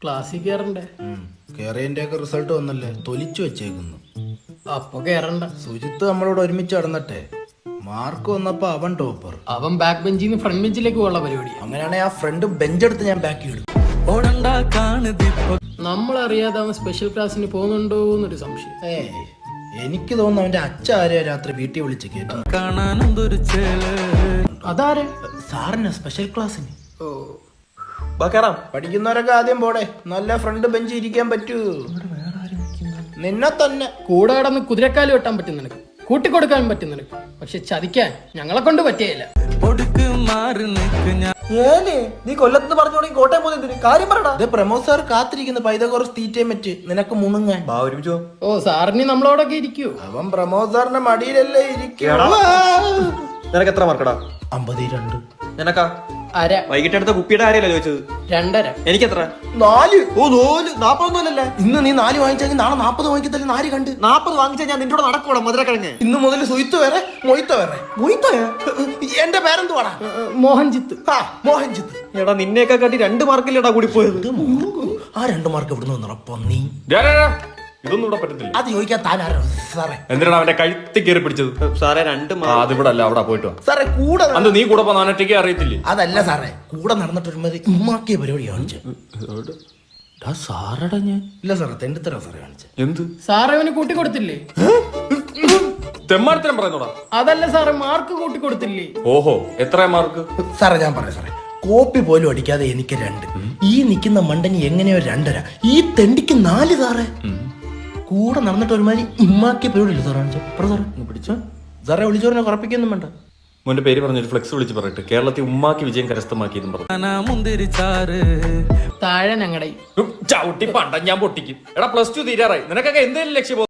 ക്ലാസ്സിൽ കയറണ്ടേ? കേറിയതിന്റെ ഒക്കെ റിസൾട്ട് വന്നല്ലേ, തൊലിച്ചു വെച്ചേക്കുന്നു. അപ്പൊ കേറണ്ട. സുജിത്ത് നമ്മളോട് ഒരുമിച്ച് നടന്നട്ടെ, മാർക്ക് വന്നപ്പോ അവൻ ടോപ്പർ. അവൻ ബാക്ക് ബെഞ്ചിൽ നിന്ന് ഫ്രണ്ട് ബെഞ്ചിലേക്ക് പോകാനുള്ള പരിപാടി. അങ്ങനെയാണെങ്കിൽ ആ ഫ്രണ്ട് ബെഞ്ചെടുത്ത് ഞാൻ ബാക്കി ഇടും. നമ്മളറിയാതെ അവൻ സ്പെഷ്യൽ ക്ലാസ്സിന് പോകുന്നുണ്ടോ എന്നൊരു സംശയം. എനിക്ക് തോന്നുന്നു അവന്റെ അച്ഛൻ ആരെയാ രാത്രി വീട്ടിൽ വിളിച്ച് കേട്ടു. അതാരെ? സാറിന് സ്പെഷ്യൽ ക്ലാസ്സിന്. ഓ, പഠിക്കുന്നവരൊക്കെ ആദ്യം പോടെ, നല്ല ഫ്രണ്ട് ബെഞ്ച് ഇരിക്കാൻ പറ്റൂ. നിന്നെ തന്നെ കൂടെ കിടന്ന് കുതിരക്കാല് വെട്ടാൻ പറ്റും നിനക്ക്, കൂട്ടിക്കൊടുക്കാൻ പറ്റും നിനക്ക്, പക്ഷെ ചതിക്കാൻ ഞങ്ങളെ കൊണ്ട് പറ്റിയല്ല. നീ കൊല്ലത്ത് പറഞ്ഞു കോട്ടയം പോകുന്നതിന് കാര്യം പറയടാ. പ്രമോദ് സാർ കാത്തിരിക്കുന്ന പൈതകോറസ് തീറ്റയും വെച്ച് നിനക്ക് മുണുങ്ങാൻ. ഓ, സാറിന് നമ്മളോടൊക്കെ ഇരിക്കൂ. അവൻ പ്രമോദ് സാറിന്റെ മടിയിലല്ലേ ഇരിക്കും. നിനക്ക് എത്ര മാർക്കടാ? 52. നിനക്കാ? അര. വൈകിട്ട് എടുത്ത കുപ്പിയുടെ കാര്യമല്ല ചോദിച്ചത്. 2.5. എനിക്ക് എത്ര? 4. ഓ 4 40 ഇന്ന് നീ 4 വാങ്ങിച്ചെങ്കിൽ നാളെ 40 വാങ്ങിക്കത്തല്ലേ. 4 കണ്ട് 40 വാങ്ങിച്ചാൽ ഞാൻ നിന്നോട് നടക്കൂടാ മധുരക്കിഴങ്ങ്. ഇന്ന് മുതൽ സുയിത്ത് വേറെ മൊയ്ത്ത വേറെ. എന്റെ പേരെന്തുവാടാ? മോഹൻജിത്ത്. മോഹൻജിത്ത്. എടാ നിന്നെയൊക്കെ കാട്ടി 2 മാർക്കില്ലടാ കൂടി പോയത്. ആ 2 മാർക്ക് എവിടെ നിന്ന് വന്നപ്പോ നീ ഇതൊന്നും ഇവിടെ പറ്റത്തില്ല. അത് ചോദിക്കാൻ താനാരോ സാറേ? എന്തിനാണ് അവന്റെ കഴുത്തി കയറി പിടിച്ചത്? സാറേ 2 അതിവിടെ അല്ല, അവിടെ പോയിട്ട് വാ. സാറേ കൂടെ അന്ന് നീ കൂടെ പോന്ന അവനൊറ്റയ്ക്ക് അറിയത്തില്ലേ? അതല്ല സാറേ, കൂടെ നടന്നിട്ട് ഒരുമാതിരി ഉമ്മാക്കിയ പരിപാടി കാണിച്ചു. സാറടാ ഞാൻ. ഇല്ല സാറേ, തെണ്ടിത്തരോ സാറേ കാണിച്ചു. എന്ത് സാറ് അവന് കൂട്ടിക്കൊടുത്തില്ലേ? തെമ്മാരത്തരം പറയുന്നോടാ. അതല്ല സാറ്, മാർക്ക് കൂട്ടിക്കൊടുത്തില്ലേ? ഓഹോ, എത്ര മാർക്ക്? സാറേ ഞാൻ പറയാം സാറേ, കോപ്പി പോലും അടിക്കാതെ എനിക്ക് 2. ഈ നിൽക്കുന്ന മണ്ടന് എങ്ങനെയോ 2.5, ഈ തെണ്ടിക്ക് 4 സാറേ. കൂടെ നടന്നിട്ട് ഒരുമാതിരി ഉമ്മാക്കിയ പരിപാടി ഇല്ല സാറേ കാണിച്ചു. സാറേ പിടിച്ചോ സാറേ, വിളിച്ചോറിനെ കുറപ്പിക്കൊന്നും വേണ്ട. മോന്റെ പേര് പറഞ്ഞൊരു ഫ്ലെക്സ് വിളിച്ച് പറയട്ടെ, കേരളത്തിൽ ഉമ്മാക്കി വിജയം കരസ്ഥമാക്കിയതും പറഞ്ഞു. താഴെ ഞങ്ങളുടെ ചവിട്ടി പണ്ട ഞാൻ പൊട്ടിക്കും. എടാ +2 തീരാറായി, നിനക്കൊക്കെ എന്തെങ്കിലും ലക്ഷ്യം